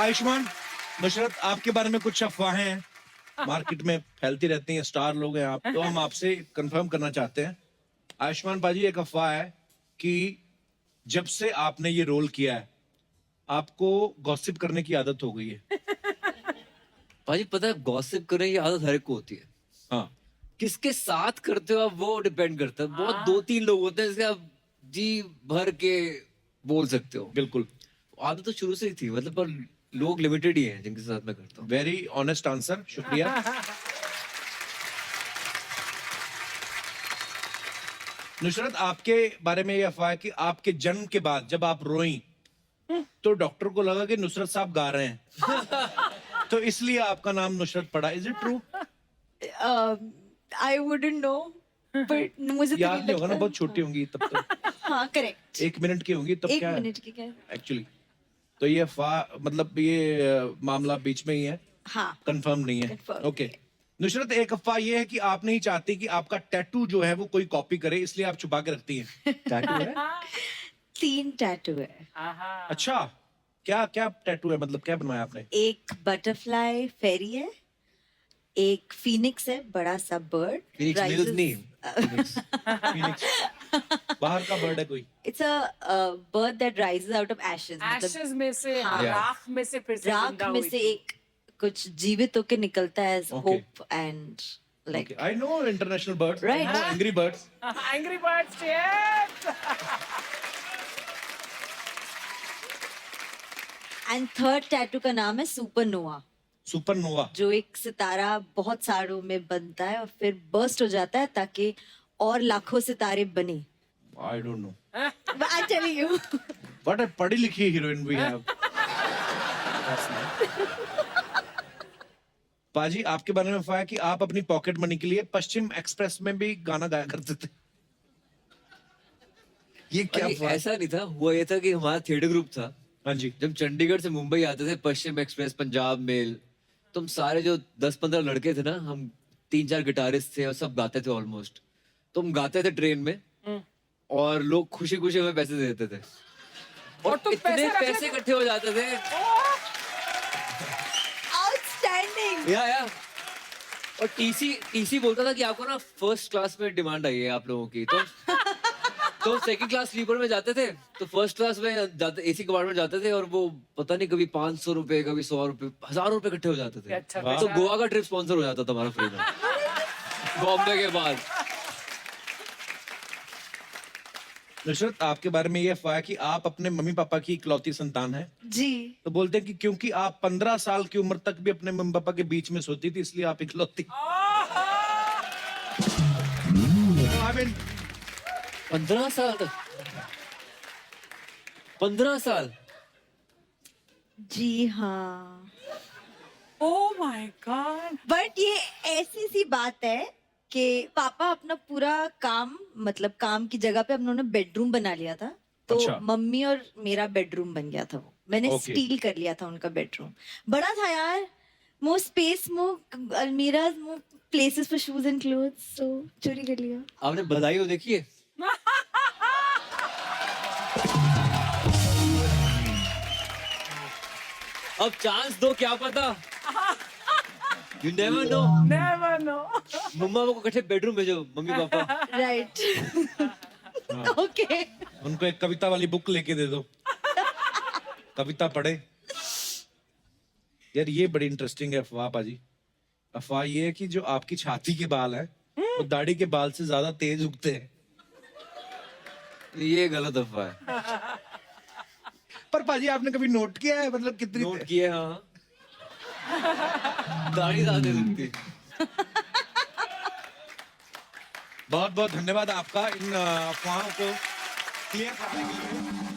आयुष्मान, नुसरत आपके बारे में कुछ अफवाहें हैं मार्केट में फैलती रहती हैं, स्टार लोग हैं आप, तो हम आपसे कंफर्म करना चाहते हैं। आयुष्मान पाजी, एक अफवाह है कि जब से आपने ये रोल किया है आपको गॉसिप करने की आदत हो गई है। भाजी पता है गॉसिप करने की आदत हर एक को होती है। हाँ, किसके साथ करते हो आप वो डिपेंड करता है। बहुत 2-3 लोग होते हैं जिसके आप जी भर के बोल सकते हो। बिल्कुल। आदत तो शुरू से ही थी, मतलब पर लोग लिमिटेड ही हैं जिनके साथ मैं करता हूँ। वेरी ऑनेस्ट आंसर, शुक्रिया। नुसरत, आपके बारे में ये अफवाह है कि आपके जन्म के बाद जब आप रोई तो डॉक्टर को लगा कि नुसरत साहब गा रहे हैं तो इसलिए आपका नाम नुसरत पड़ा। Is it true? I wouldn't know, but मुझे तो याद नहीं नहीं होगा ना, लगता। बहुत छोटी होंगी तब तो। हाँ करेक्ट, 1 मिनट की होंगी तब। एक क्या मिनट की क्या है? एक्चुअली तो ये अफवाह, मतलब ये मामला बीच में ही है, हाँ कंफर्म नहीं है। Confirm ओके नहीं है। नुसरत, एक अफवाह ये है कि आप नहीं चाहती कि आपका टैटू जो है वो कोई कॉपी करे, इसलिए आप छुपा के रखती हैं। टैटू है? 3 टैटू है। अच्छा, क्या क्या टैटू है, मतलब क्या बनवाया आपने? एक बटरफ्लाई फेरी है, एक फीनिक्स है, बड़ा सा बर्ड। Phoenix Mills नहीं, Phoenix। बाहर का बर्ड है कोई? It's a bird that rises out of ashes, ashes में से, हाँ। राख में से फिर से राख जिंदा में हुई से थी। एक कुछ जीवित होकर निकलता है, Okay. Hope and like I know international birds, I Right. Know angry birds. Angry birds, yes. And third tattoo का नाम है सुपरनोवा, सुपरनोवा। जो एक सितारा बहुत सारों में बनता है और फिर बर्स्ट हो जाता है ताकि और लाखों सितारे बने। I don't know I tell you. What a पढ़ी लिखी हीरोइन वी हैव। पाजी, आपके बारे में अफवाह है कि आप अपनी पॉकेट मनी के लिए पश्चिम एक्सप्रेस में भी गाना गाया करते थे। ये क्या अरे, अफवाह है? ऐसा नहीं था, हुआ ये था कि हमारा थिएटर ग्रुप था। हाँ जी। जब चंडीगढ़ से मुंबई आते थे, पश्चिम एक्सप्रेस, पंजाब मेल, तो हम सारे जो 10-15 लड़के थे ना, हम 3-4 गिटारिस्ट थे और सब गाते थे ऑलमोस्ट। तो हम गाते थे ट्रेन में और लोग खुशी खुशी हमें पैसे दे देते थे और तुम इतने पैसे रख पैसे लेते? इकट्ठे हो जाते थे। आउटस्टैंडिंग। या और टीसी बोलता था कि आपको ना फर्स्ट क्लास में डिमांड आई है आप लोगों की, तो सेकंड क्लास स्लीपर में जाते थे, तो फर्स्ट क्लास में जाते, एसी कंपार्टमेंट जाते थे और वो पता नहीं कभी 500 रुपए, कभी 100 रुपए, 1000 रुपए इकट्ठे हो जाते थे। अच्छा, तो गोवा का ट्रिप स्पॉन्सर हो जाता था हमारा फ्री में बॉम्बे के बाद। नुसरत, आपके बारे में ये अफवाह है कि आप अपने मम्मी पापा की इकलौती संतान है। जी, तो बोलते हैं कि क्योंकि आप 15 साल की उम्र तक भी अपने मम्मी पापा के बीच में सोती थी, इसलिए आप इकलौती। I mean, 15 साल तक, 15 साल। जी हाँ। Oh my God. बट ये ऐसी सी बात है कि पापा अपना पूरा काम, मतलब काम की जगह पे हम लोगों ने बेडरूम बना लिया था, तो अच्छा। मम्मी और मेरा बेडरूम बन गया था। वो मैंने Okay. स्टील कर लिया था उनका बेडरूम। बड़ा था यार, मोर स्पेस, मोर अलमीरा, मोर places for shoes and clothes, तो चोरी कर लिया। आपने बधाई हो देखी है? अब चांस दो, क्या पता, you never know. Never know. Mama को इकट्ठे बेडरूम भेजो, मम्मी पापा। राइट। ओके। उनको एक कविता वाली बुक लेके दे दो, कविता पढ़े। यार ये बड़ी इंटरेस्टिंग है अफवाह पाजी। अफवाह ये है कि जो आपकी छाती के बाल हैं वो दाढ़ी के बाल से ज्यादा तेज उगते हैं। ये गलत अफवाह है। पर पाजी, आपने कभी नोट किया है, मतलब कितनी नोट किए, हाँ। दाढ़ी ज्यादा लगती। बहुत बहुत धन्यवाद आपका इन अफवाहों को क्लियर करने के लिए।